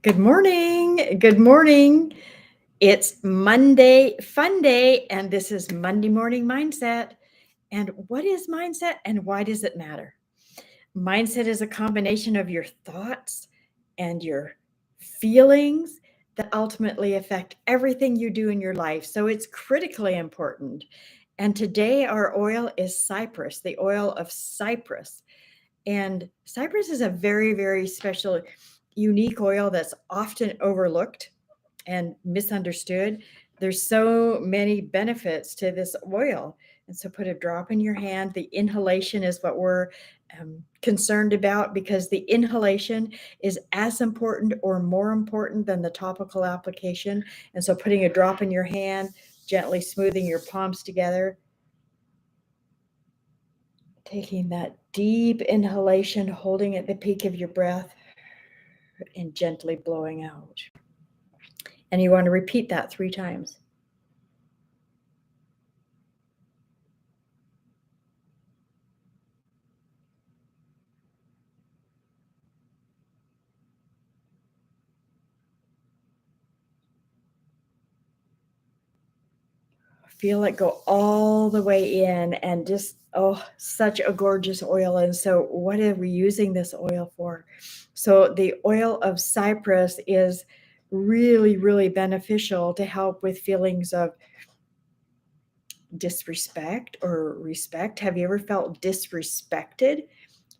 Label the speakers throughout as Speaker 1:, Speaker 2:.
Speaker 1: Good morning. Good morning. It's Monday, fun day, and this is Monday Morning Mindset. And what is mindset and why does it matter? Mindset is a combination of your thoughts and your feelings that ultimately affect everything you do in your life. So it's critically important. And today our oil is Cypress, the oil of Cypress. And Cypress is a very, very special, unique oil that's often overlooked and misunderstood. There's so many benefits to this oil. And so put a drop in your hand. The inhalation is what we're concerned about because the inhalation is as important or more important than the topical application. And so putting a drop in your hand, gently smoothing your palms together, taking that deep inhalation, holding at the peak of your breath, and gently blowing out. And you want to repeat that 3 times. Feel it go all the way in and just, oh, such a gorgeous oil. And so, what are we using this oil for? So, the oil of cypress is really, really beneficial to help with feelings of disrespect or respect. Have you ever felt disrespected?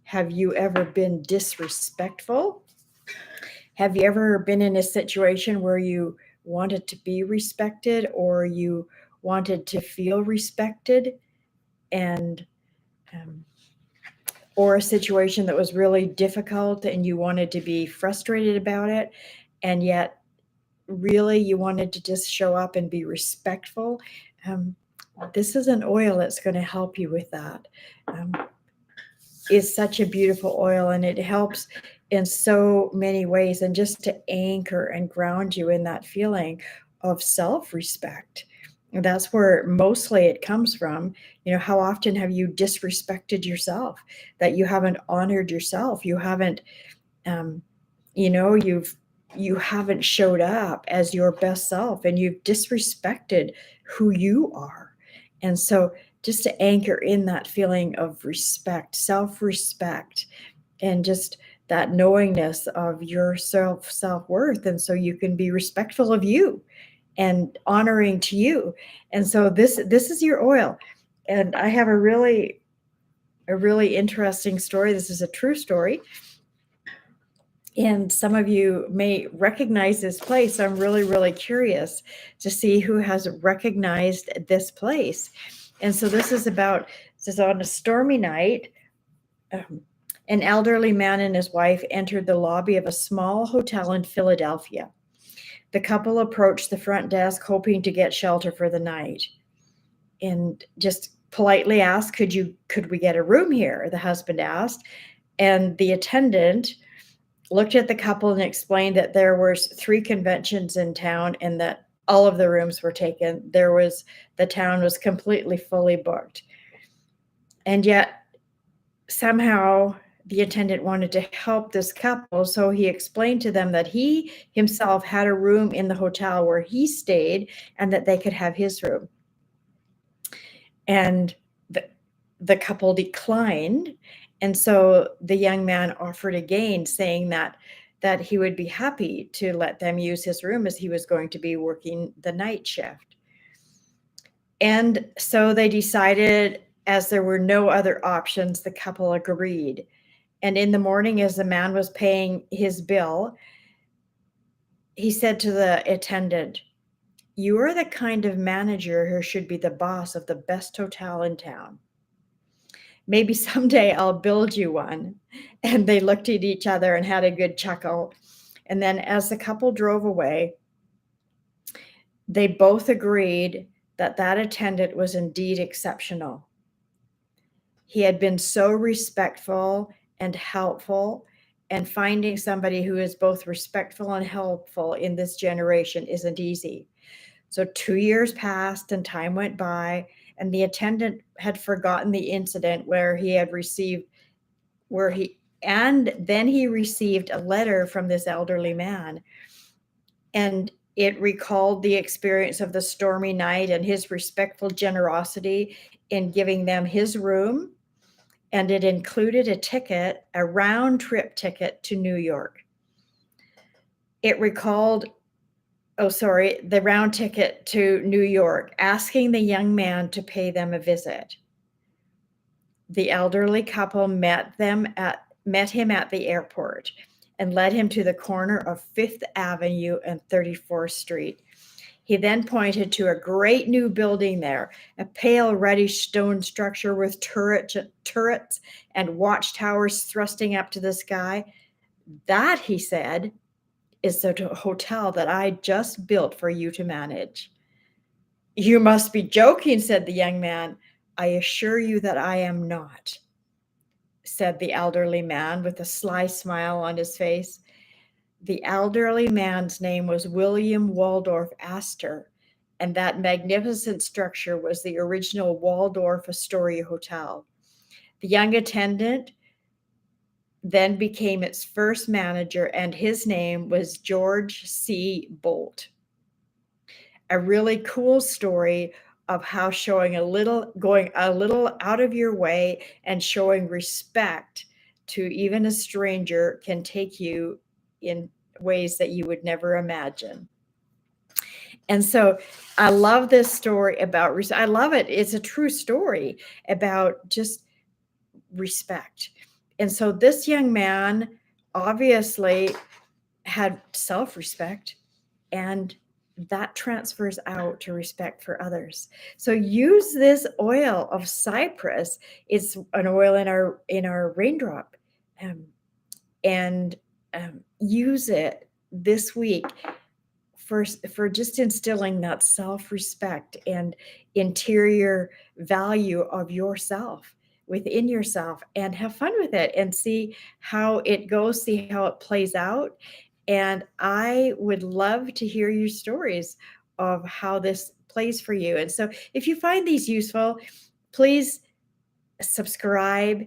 Speaker 1: Have you ever been disrespectful? Have you ever been in a situation where you wanted to be respected or you wanted to feel respected and um, or a situation that was really difficult and you wanted to be frustrated about it and yet really you wanted to just show up and be respectful? um, this is an oil that's going to help you with that. um, is such a beautiful oil and it helps in so many ways and just to anchor and ground you in that feeling of self-respect. And that's where mostly it comes from. How often have you disrespected yourself, that you haven't honored yourself, you haven't um, you haven't showed up as your best self and you've disrespected who you are. And so just to anchor in that feeling of respect, self-respect, and just that knowingness of your self-worth, and so you can be respectful of you and honoring to you. And so this is your oil. And I have a really interesting story. This is a true story, and some of you may recognize this place. I'm really, really curious to see who has recognized this place. And so this is on a stormy night. Um, an elderly man and his wife entered the lobby of a small hotel in Philadelphia. The couple approached the front desk hoping to get shelter for the night and just politely asked, could we get a room here? The husband asked. And the attendant looked at the couple and explained that there was 3 conventions in town and that all of the rooms were taken. The town was completely fully booked. And yet somehow the attendant wanted to help this couple, so he explained to them that he himself had a room in the hotel where he stayed and that they could have his room. And the couple declined. And so the young man offered again, saying that he would be happy to let them use his room as he was going to be working the night shift. And so they decided, as there were no other options, the couple agreed. And in the morning, as the man was paying his bill, he said to the attendant, "You are the kind of manager who should be the boss of the best hotel in town. Maybe someday I'll build you one." And they looked at each other and had a good chuckle. And then as the couple drove away, they both agreed that that attendant was indeed exceptional. He had been so respectful and helpful, and finding somebody who is both respectful and helpful in this generation isn't easy. So 2 years passed and time went by, and the attendant had forgotten the incident where he And then he received a letter from this elderly man, and it recalled the experience of the stormy night and his respectful generosity in giving them his room. And it included a round trip ticket to New York. It recalled, the round ticket to New York, asking the young man to pay them a visit. The elderly couple met him at the airport and led him to the corner of 5th Avenue and 34th Street. He then pointed to a great new building there, a pale reddish stone structure with turrets and watchtowers thrusting up to the sky. That, he said, is the hotel that I just built for you to manage. You must be joking, said the young man. I assure you that I am not, said the elderly man with a sly smile on his face. The elderly man's name was William Waldorf Astor, and that magnificent structure was the original Waldorf Astoria Hotel. The young attendant then became its first manager, and his name was George C. Bolt. A really cool story of how going a little out of your way and showing respect to even a stranger can take you in ways that you would never imagine. And so I love this story about I love it. It's a true story about just respect. And so this young man obviously had self-respect, and that transfers out to respect for others. So use this oil of cypress. It's an oil in our raindrop, and use it this week for just instilling that self-respect and interior value of yourself within yourself, and have fun with it and see how it goes, see how it plays out. And I would love to hear your stories of how this plays for you. And so if you find these useful, please subscribe,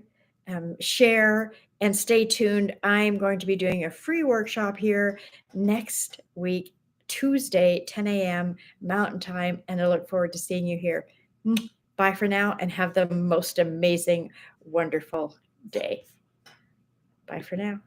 Speaker 1: share, and stay tuned. I'm going to be doing a free workshop here next week, Tuesday, 10 a.m. Mountain Time, and I look forward to seeing you here. Bye for now, and have the most amazing, wonderful day. Bye for now.